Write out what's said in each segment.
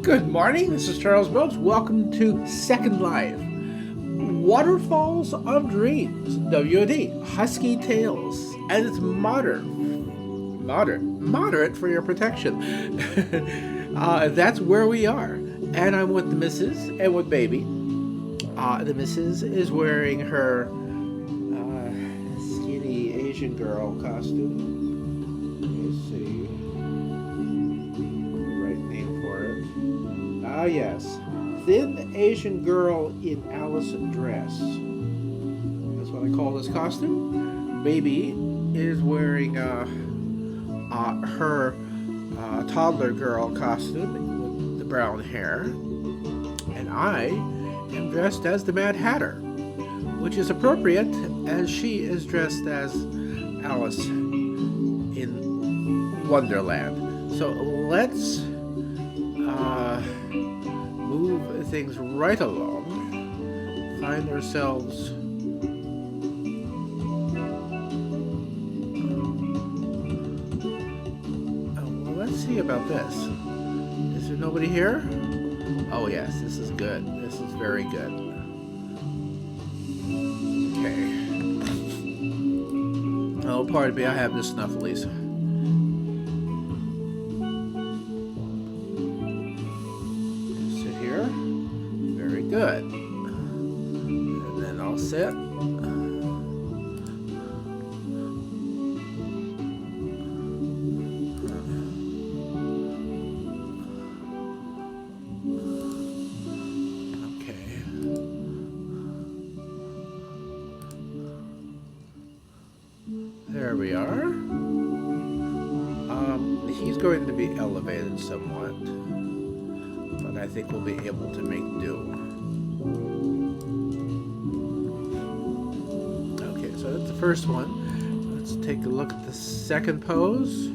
Good morning, this is Charles Brooks. Welcome to Second Life. Waterfalls of Dreams, WOD, Husky Tales, and it's moderate for your protection. That's where we are. And I'm with the missus and with baby. The missus is wearing her skinny Asian girl costume. Ah, yes. Thin Asian girl in Alice dress. That's what I call this costume. Baby is wearing her toddler girl costume with the brown hair. And I am dressed as the Mad Hatter, which is appropriate as she is dressed as Alice in Wonderland. So let's move things right along, find ourselves well, let's see about this. Is there nobody here? Oh yes, this is good. This is very good. Okay. Oh, pardon me, I have the snufflies. Good. And then I'll sit. Okay. There we are. He's going to be elevated somewhat, but I think we'll be able to make do. So that's the first one. Let's take a look at the second pose.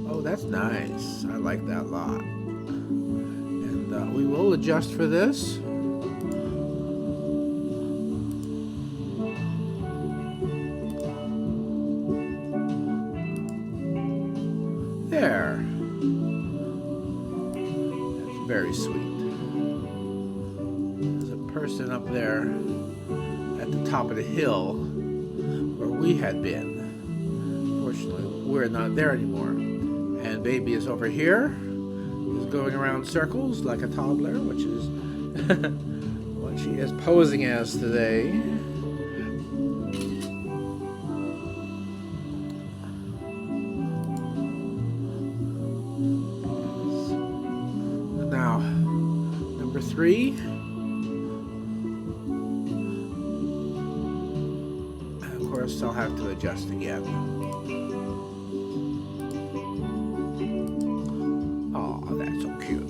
Oh, that's nice. I like that a lot. And we will adjust for this. There. That's very sweet. There's a person up there at the top of the hill where we had been. Fortunately, we're not there anymore. And baby is over here. He's going around circles like a toddler, which is what she is posing as today. Now, number 3. I'll have to adjust again. Oh, that's so cute.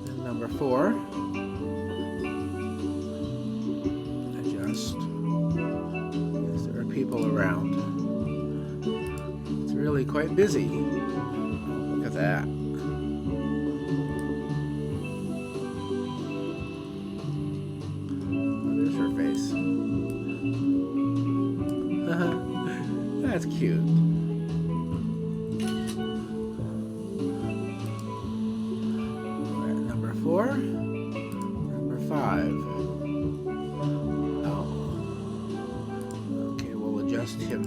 And number 4. Adjust. Yes, there are people around. It's really quite busy. Look at that. That's cute. Right, number 4. Number 5. Oh. Okay, we'll adjust him.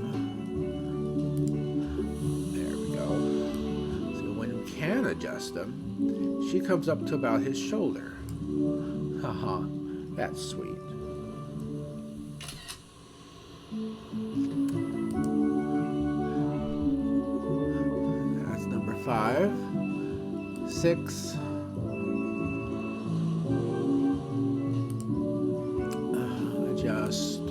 There we go. So when we can adjust him, she comes up to about his shoulder. Haha, that's sweet. Number 5, 6. Adjust.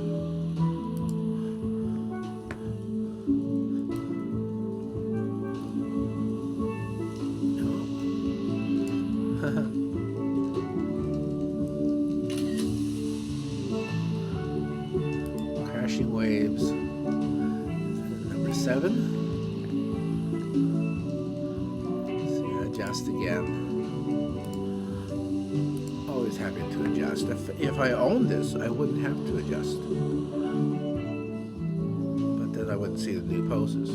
Crashing waves. Number 7. Adjust again. Always happy to adjust. If I owned this, I wouldn't have to adjust. I wouldn't see the new poses.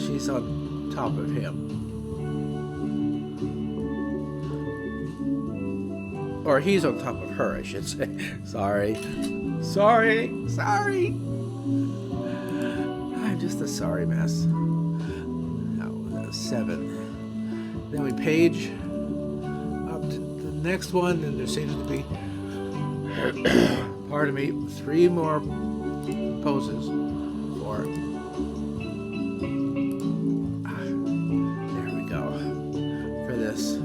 She's on top of him. Or he's on top of her, I should say. Sorry. I'm just a sorry mess. Now, 7. Then we page up to the next one, and there seems to be, pardon me, 3 more poses for. There we go. For this.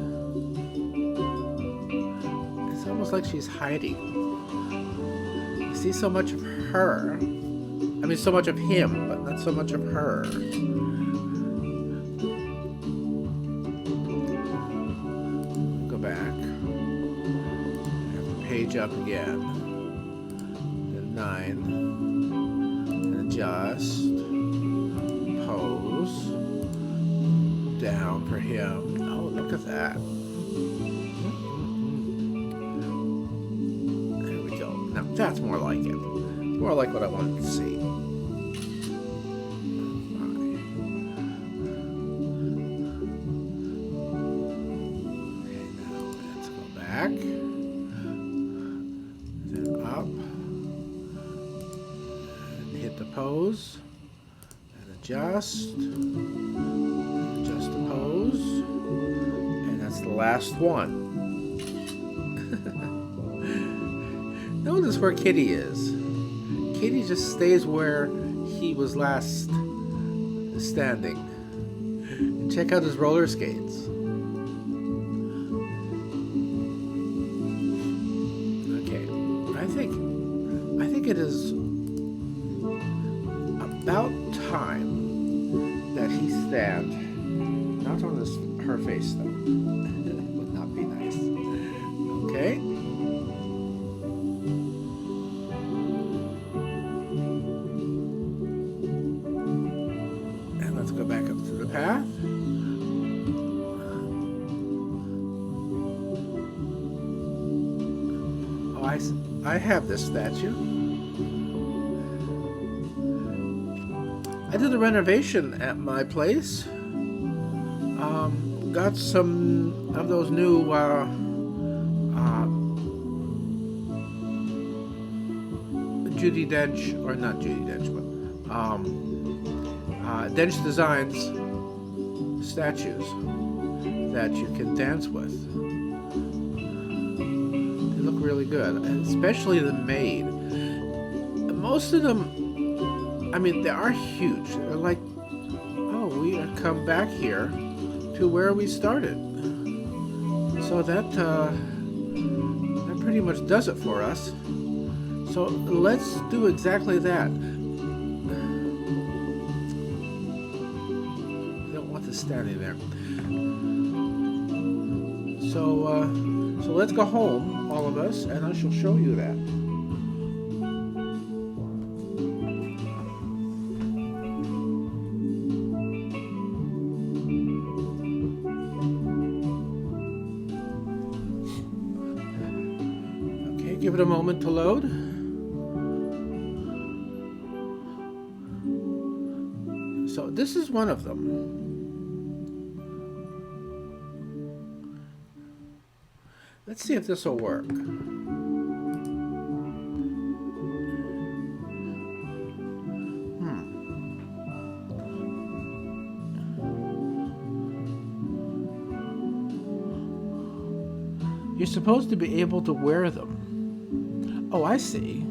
It's almost like she's hiding. You see so much of her. I mean, so much of him, but not so much of her. Go back. Have to page up again. Then 9. And adjust. Pose. Down for him. Oh, look at that. There we go. Now, that's more like it. More like what I wanted to see. Then up and hit the pose and adjust the pose, and that's the last one. Notice where Kitty is. Kitty just stays where he was last standing. And check out his roller skates. I think it is about time that he stand. Not on her face though. Would not be nice. Okay. And let's go back up to the path. Oh, I have this statue. I did a renovation at my place. Got some of those new Judi Dench, or not Judi Dench, but Dench Designs statues that you can dance with. They look really good, and especially the maid. Most of them, I mean, they are huge. They're like, oh, we have come back here to where we started. So that pretty much does it for us. So let's do exactly that. I don't want this standing there. So let's go home, all of us, and I shall show you that. Give it a moment to load. So this is one of them. Let's see if this will work. You're supposed to be able to wear them. Oh, I see.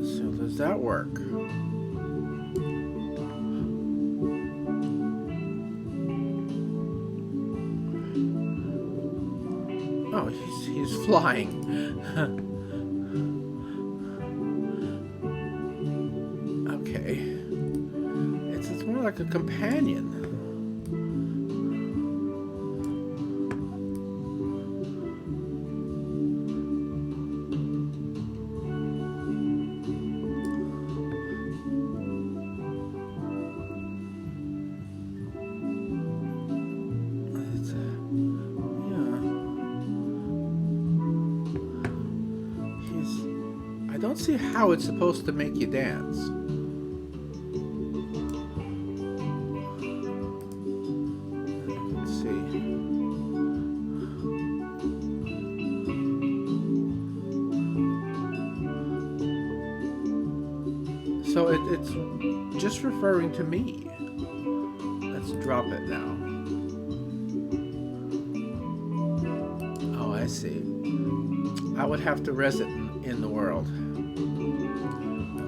So does that work? Oh, he's flying. Okay. It's more like a companion. don't see how it's supposed to make you dance. Let's see. So it's just referring to me. Let's drop it now. Oh, I see. I would have to res it in the world.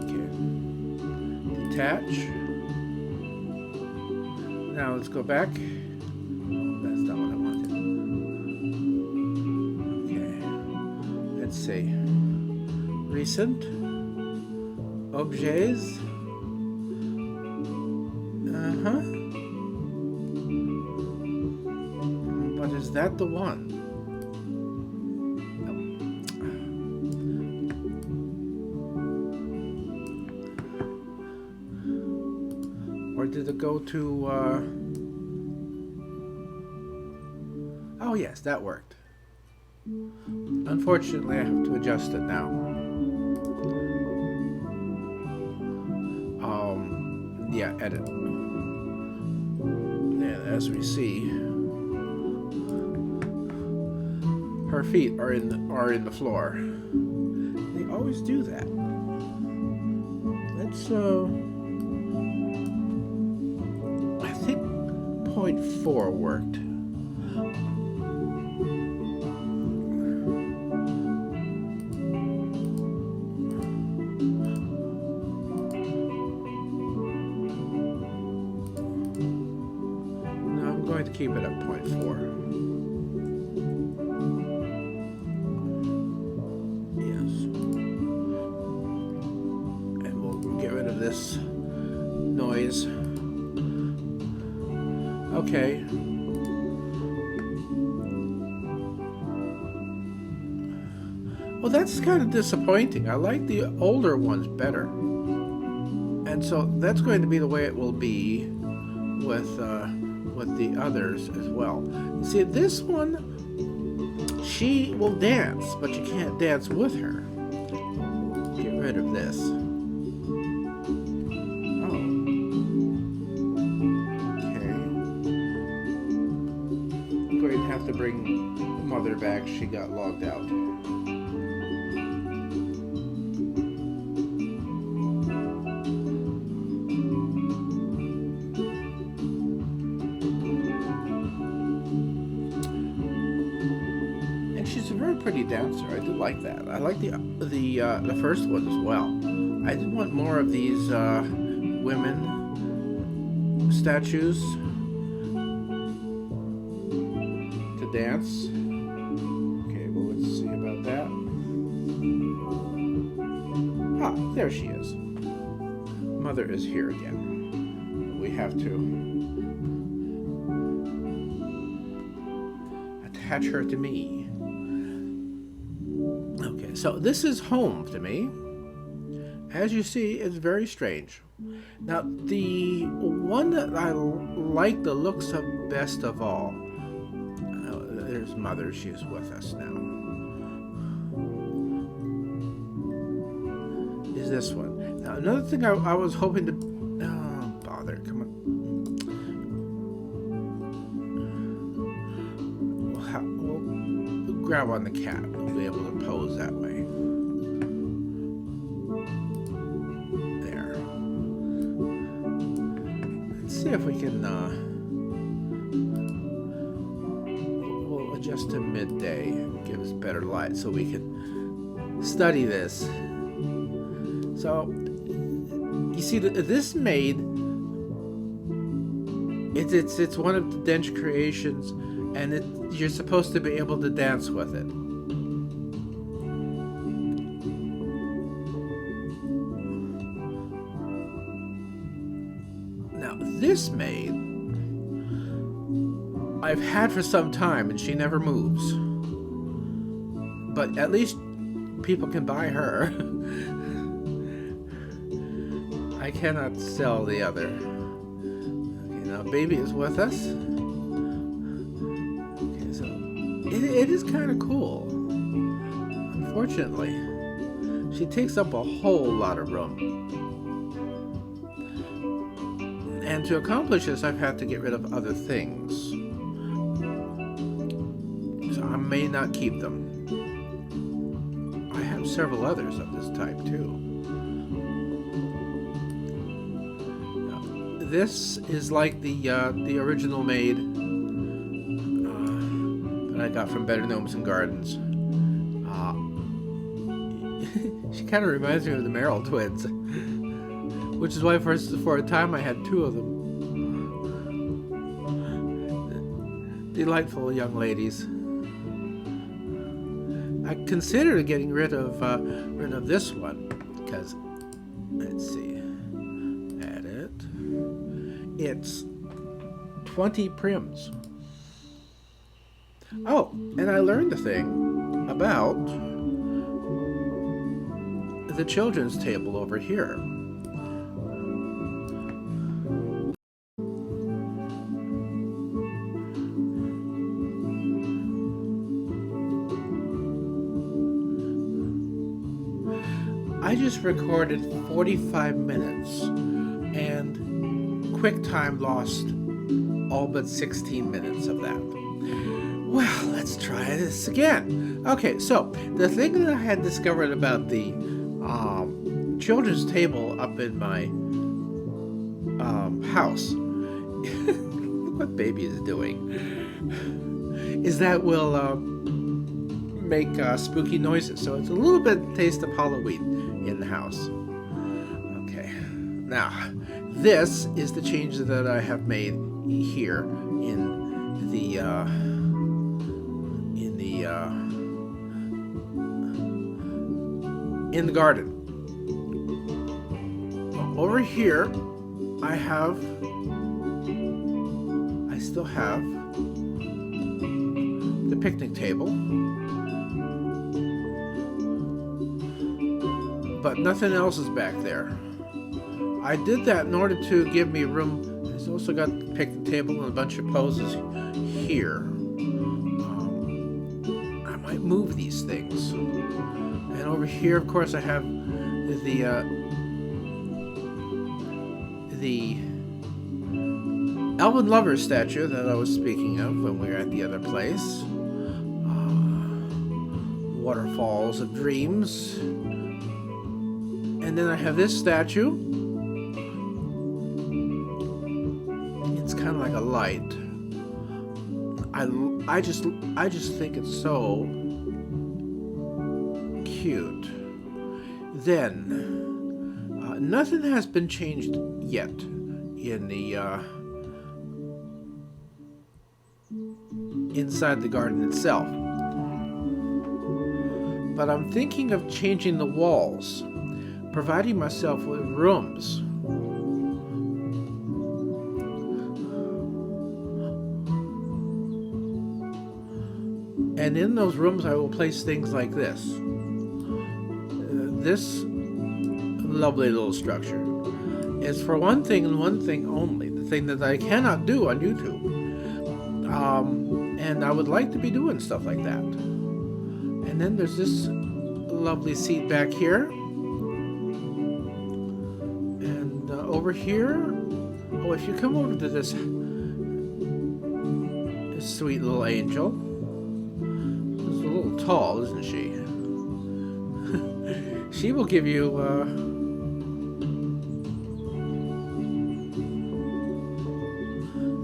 Okay. Detach. Now let's go back. That's not what I wanted. Okay. Let's see. Recent. Objets. But is that the one? Or did it go to, oh yes, that worked. Unfortunately, I have to adjust it now. Yeah, edit. And as we see, her feet are in the floor. They always do that. Let's I think 0.4 worked. No, I'm going to keep it at 0.4. Yes. And we'll get rid of this noise. Okay. Well, that's kind of disappointing. I like the older ones better. And so that's going to be the way it will be with the others as well. See, this one, she will dance, but you can't dance with her. Get rid of this. Have to bring Mother back. She got logged out. And she's a very pretty dancer. I do like that. I like the first one as well. I did want more of these women statues dance. Okay, well, let's see about that. Ah, there she is. Mother is here again. We have to attach her to me. Okay, so this is home to me. As you see, it's very strange. Now, the one that I like the looks of best of all, there's Mother. She's with us now. Is this one. Now, another thing I was hoping to... Oh, bother. Come on. We'll grab on the cat. We'll be able to pose that way. There. Let's see if we can... just to midday, give us better light so we can study this. So you see, this maid, it's one of the Dench creations, and you're supposed to be able to dance with it. Now this maid I've had for some time, and she never moves. But at least people can buy her. I cannot sell the other. Okay, now baby is with us. Okay, so it is kind of cool. Unfortunately, She takes up a whole lot of room. And to accomplish this, I've had to get rid of other things. So I may not keep them. I have several others of this type too. This is like the original maid that I got from Better Gnomes and Gardens. She kind of reminds me of the Merrill twins, which is why for a time I had two of them. Delightful young ladies. I considered getting rid of this one because, let's see, edit. It's 20 prims. Oh, and I learned a thing about the children's table over here. I just recorded 45 minutes, and QuickTime lost all but 16 minutes of that. Well, let's try this again. Okay, so the thing that I had discovered about the children's table up in my house, look what baby is doing, is that will make spooky noises. So it's a little bit taste of Halloween in the house. Okay, now this is the change that I have made here in the garden. Over here, I still have the picnic table, but nothing else is back there. I did that in order to give me room. It's also got the picnic table and a bunch of poses here. I might move these things. And over here, of course, I have the Elven Lover statue that I was speaking of when we were at the other place. Waterfalls of Dreams. And then I have this statue. It's kind of like a light. I just think it's so cute. Then nothing has been changed yet in the inside the garden itself, but I'm thinking of changing the walls, providing myself with rooms. And in those rooms I will place things like this. This lovely little structure is for one thing and one thing only, the thing that I cannot do on YouTube. And I would like to be doing stuff like that. And then there's this lovely seat back here. And over here, oh, if you come over to this sweet little angel, she's a little tall, isn't she? She will give you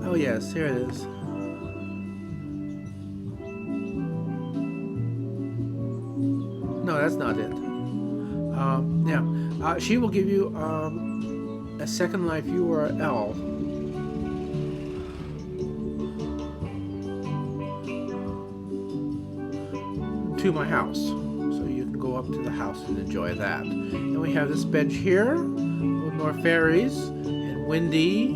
oh yes, here it is. No, that's not it. She will give you a Second Life URL to my house. So you can go up to the house and enjoy that. And we have this bench here with more fairies and Windy.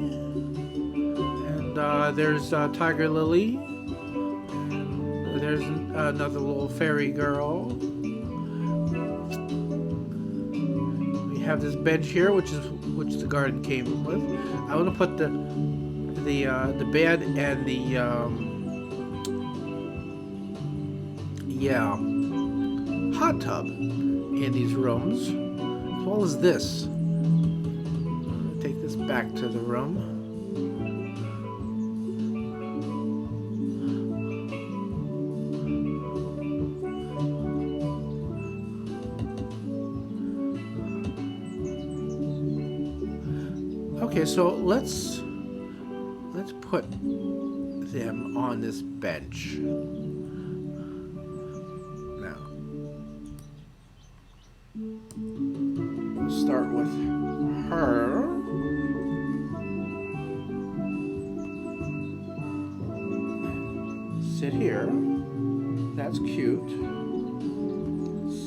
And there's Tiger Lily. And there's another little fairy girl. We have this bench here, which the garden came with. I want to put the bed and the hot tub in these rooms, as well as this. Take this back to the room. Okay, so let's put them on this bench. Now, we'll start with her. Sit here. That's cute.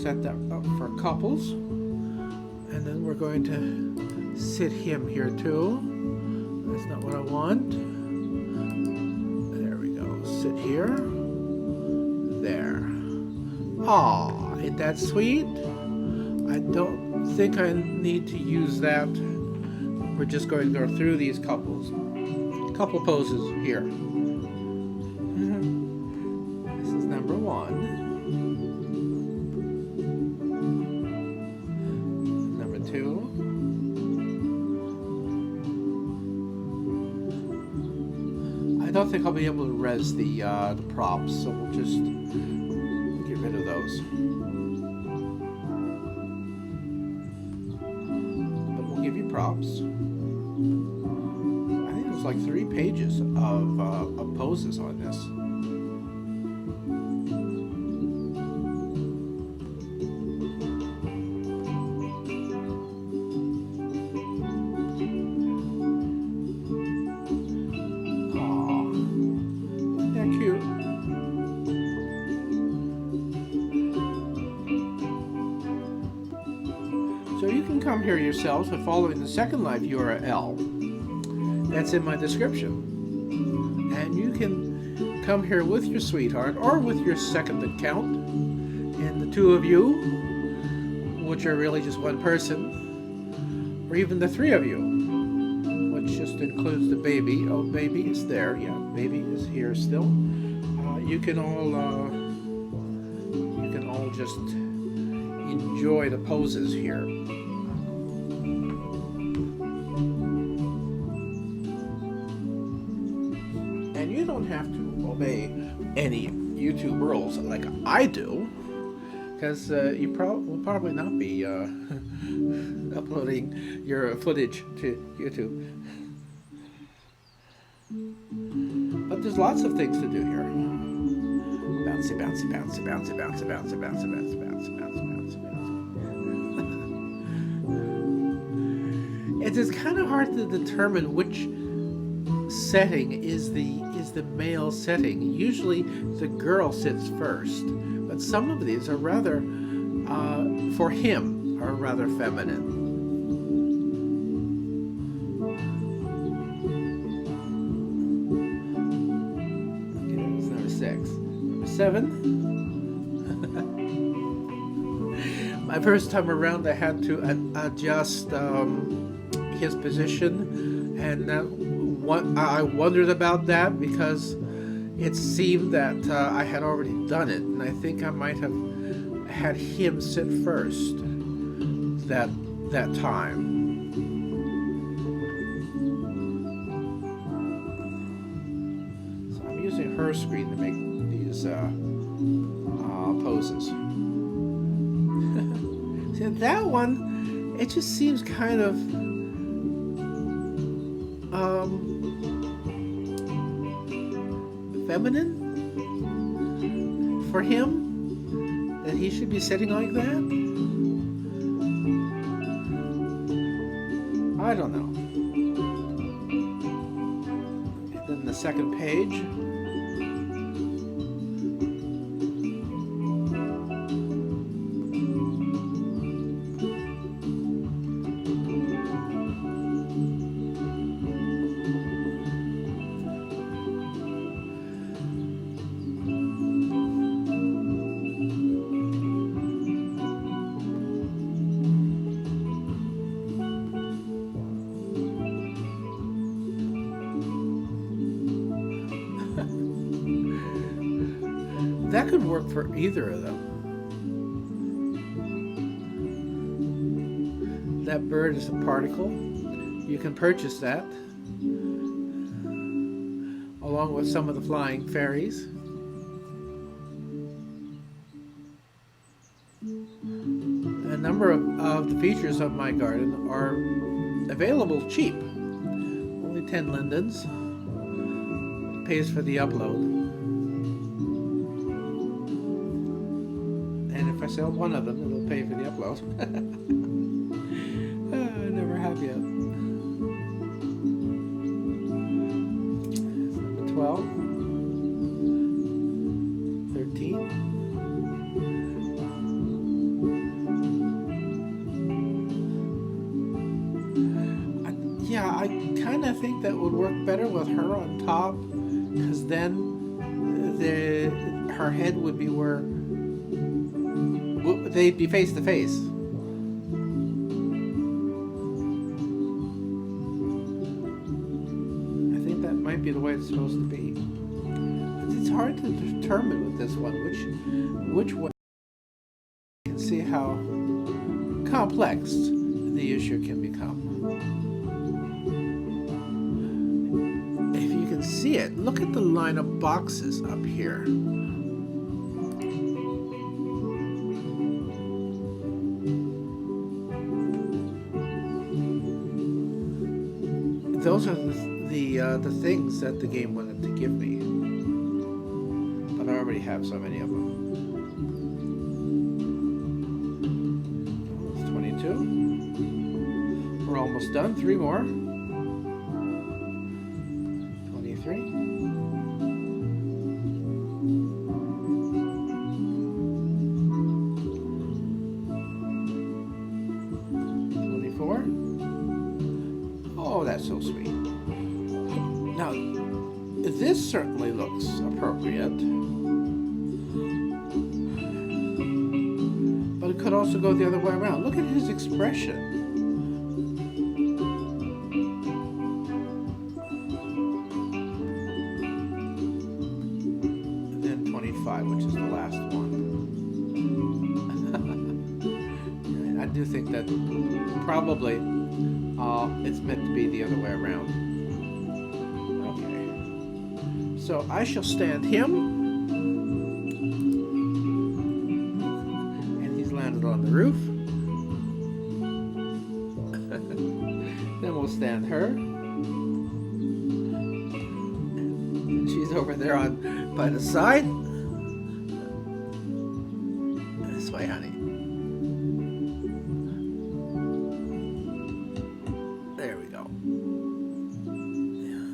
Set that up for couples. And then we're going to sit him here too. That's not what I want. There we go. Sit here. There. Aw, ain't that sweet? I don't think I need to use that. We're just going to go through these couple poses here. This is number 1. Number 2. I don't think I'll be able to res the props, so we'll just get rid of those. But we'll give you props. I think there's like 3 pages of poses on this. So you can come here yourselves by following the Second Life URL that's in my description. And you can come here with your sweetheart or with your second account, and the 2 of you, which are really just one person, or even the 3 of you, which just includes the baby. Oh, baby is there. Yeah, baby is here still. You can all just enjoy the poses here. And you don't have to obey any YouTube rules like I do, because you will probably not be uploading your footage to YouTube. But there's lots of things to do here. Bouncy, bouncy, bouncy, bouncy, bouncy, bouncy, bouncy, bouncy, bouncy, bouncy, bouncy, bouncy. It is kind of hard to determine which setting is the male setting. Usually the girl sits first, but some of these are rather for him are rather feminine. Okay, that's number 6. Number 7. My first time around, I had to adjust his position, and I wondered about that because it seemed that I had already done it, and I think I might have had him sit first that time. So I'm using her screen to make these poses. See, that one, it just seems kind of feminine for him, that he should be sitting like that. I don't know. And then the second page. That could work for either of them. That bird is a particle. You can purchase that along with some of the flying fairies. A number of the features of my garden are available cheap. Only 10 lindens. Pays for the upload. And if I sell one of them, it'll pay for the upload. I never have yet. Number 12. 13. Yeah, I kind of think that would work better with her on top, because then her head would be where they'd be face to face. I think that might be the way it's supposed to be. It's hard to determine with this one which way. You can see how complex the issue can become. See it. Look at the line of boxes up here. Those are the things that the game wanted to give me, but I already have so many of them. It's 22. We're almost done. 3 more. 23. 24. Oh, that's so sweet. Now, this certainly looks appropriate, but it could also go the other way around. Look at his expression. Which is the last one. I do think that probably it's meant to be the other way around. Okay. So I shall stand him. And he's landed on the roof. Then we'll stand her. And she's over there by the side. Way, honey. There we go. Yeah.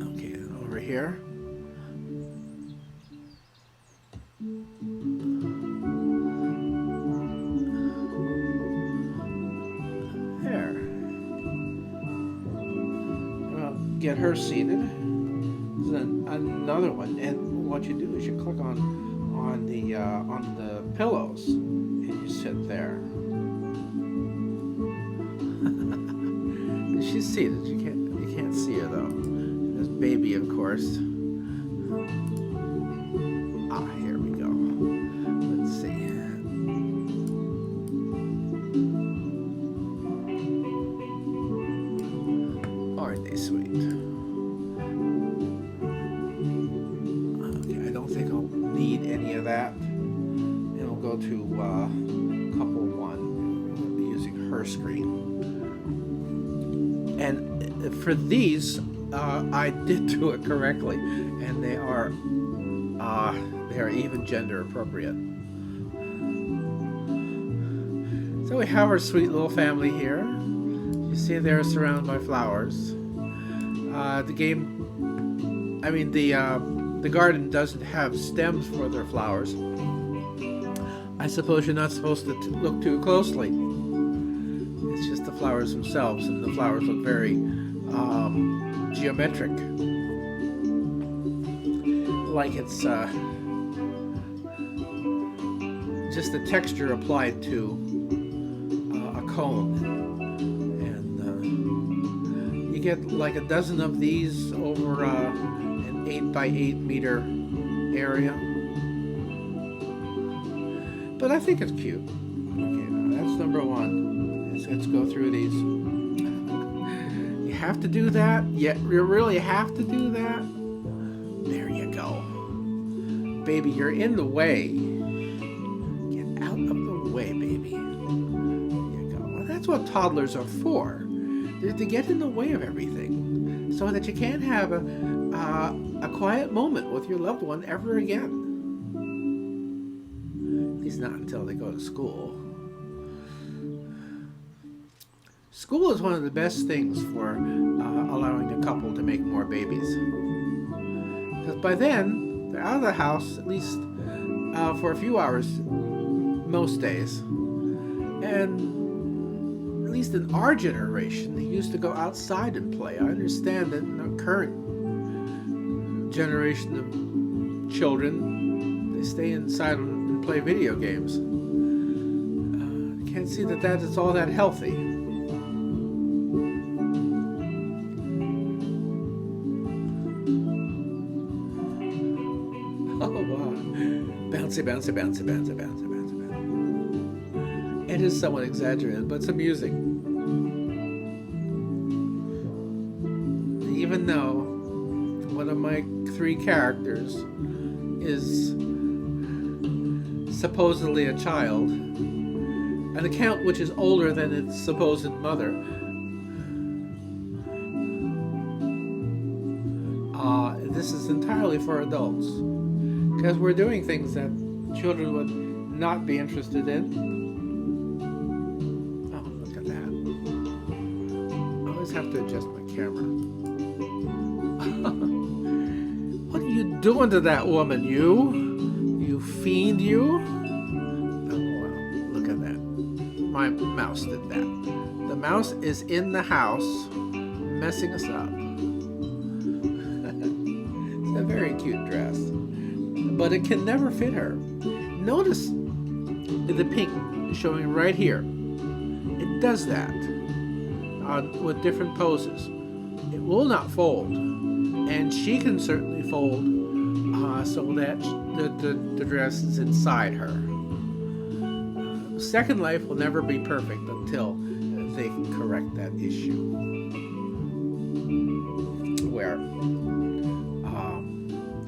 Okay, over here. There. Well, get her seated. Then another one, and what you do is you click on the pillows, and you sit there. She's seated. You can't see her though. There's baby, of course. Here we go. Let's see. Aren't they sweet? Okay, I don't think I'll need any of that. Go to couple 1. We'll be using her screen. And for these, I did do it correctly, and they are even gender appropriate. So we have our sweet little family here. You see they're surrounded by flowers. The garden doesn't have stems for their flowers. I suppose you're not supposed to look too closely. It's just the flowers themselves, and the flowers look very geometric. Like it's just the texture applied to a cone. And you get like a dozen of these over an 8 by 8 meter area. But I think it's cute. Okay, now that's number 1. let's go through these. You have to do that? Yeah, you really have to do that? There you go. Baby, you're in the way. Get out of the way, baby. There you go. Well, that's what toddlers are for. They're to get in the way of everything so that you can't have a quiet moment with your loved one ever again. At least not until they go to school. School is one of the best things for allowing a couple to make more babies. Because by then, they're out of the house, at least for a few hours most days. And at least in our generation, they used to go outside and play. I understand that in the current generation of children, they stay inside and play video games. I can't see that is all that healthy. Oh, wow. Bouncy, bouncy, bouncy, bouncy, bouncy, bouncy, bouncy. It is somewhat exaggerated, but it's amusing. Even though one of my 3 characters is supposedly a child, an account which is older than its supposed mother, this is entirely for adults. Because we're doing things that children would not be interested in. Oh, look at that. I always have to adjust my camera. What are you doing to that woman, you? You fiend, you? Oh, wow. Look at that. My mouse did that. The mouse is in the house, messing us up. It's a very cute dress. But it can never fit her. Notice the pink showing right here. It does that with different poses. It will not fold, and she can certainly fold so that the dress is inside her. Second Life will never be perfect until they can correct that issue. Where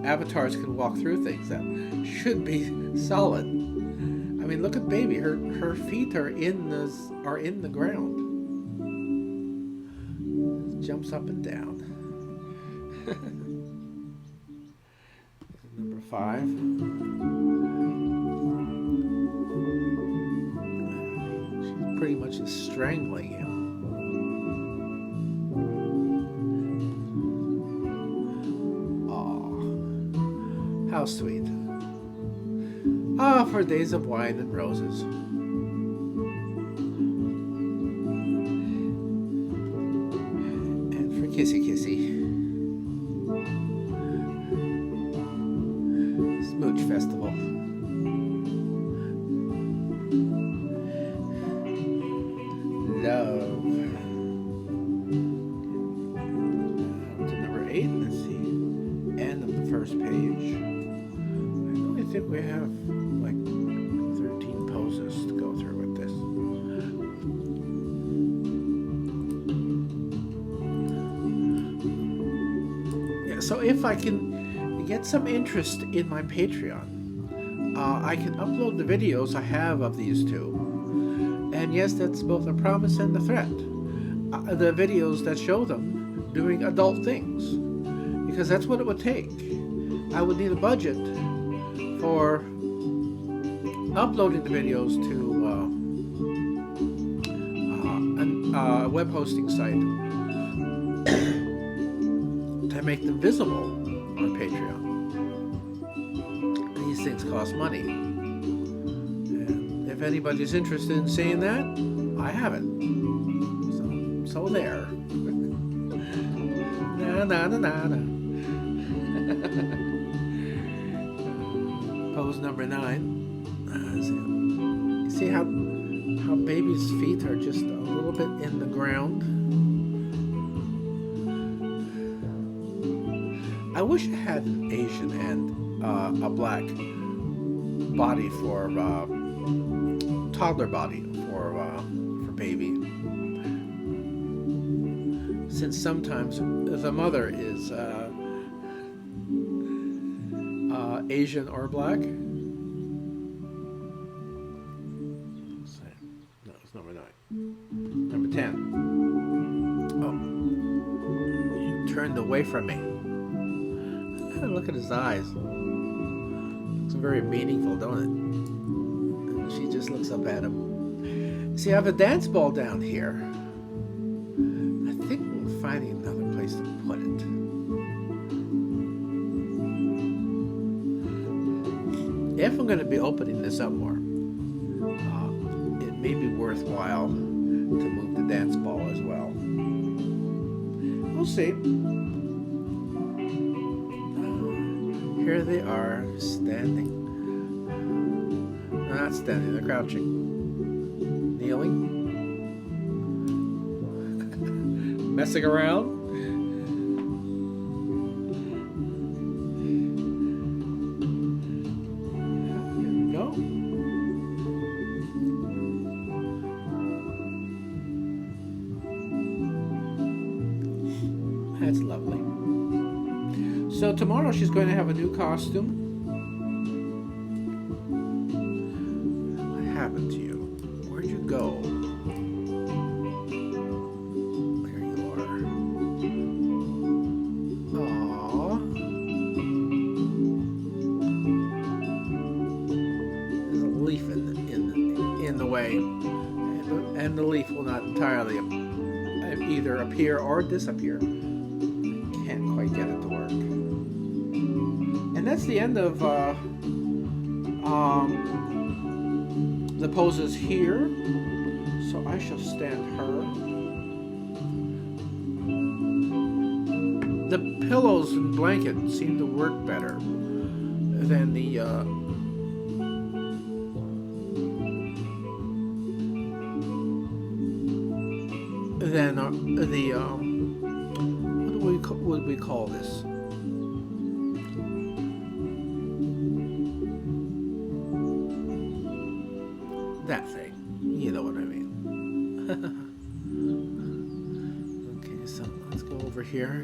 avatars can walk through things that should be solid. I mean, look at baby. Her feet are in the ground. Jumps up and down. Number 5. She pretty much is strangling him. How sweet. Ah, for days of wine and roses. And for kissy kissy. Smooch festival. Love. To number 8, let's see. End of the first page. I think we have like 13 poses to go through with this. Yeah, so if I can get some interest in my Patreon, I can upload the videos I have of these two. And yes, that's both a promise and a threat. The videos that show them doing adult things. Because that's what it would take. I would need a budget for uploading the videos to a web hosting site to make them visible on Patreon. These things cost money. And if anybody's interested in seeing that, I have it. So there. Na na na na na. Pose number 9. You see how baby's feet are just a little bit in the ground? I wish I had an Asian and a black body for toddler body for baby. since sometimes the mother is Asian or black. No, it's number 9. Number 10. Oh, you turned away from me. Look at his eyes. It's very meaningful, don't it? And she just looks up at him. See, I have a dance ball down here. I think we're finding another place to put it. If I'm going to be opening this up more, it may be worthwhile to move the dance ball as well. We'll see. Here they are, standing. They're not standing, they're crouching. Kneeling. Messing around. Here we go. That's lovely. So tomorrow she's going to have a new costume. What happened to you? Where'd you go? There you are. Aww. There's a leaf in the way, and the leaf will not entirely either appear or disappear. Can't quite get it to work. And that's the end of the poses here. So I shall stand her. The pillows and blanket seem to work better than the what would we call this? That thing. You know what I mean. Okay, so let's go over here.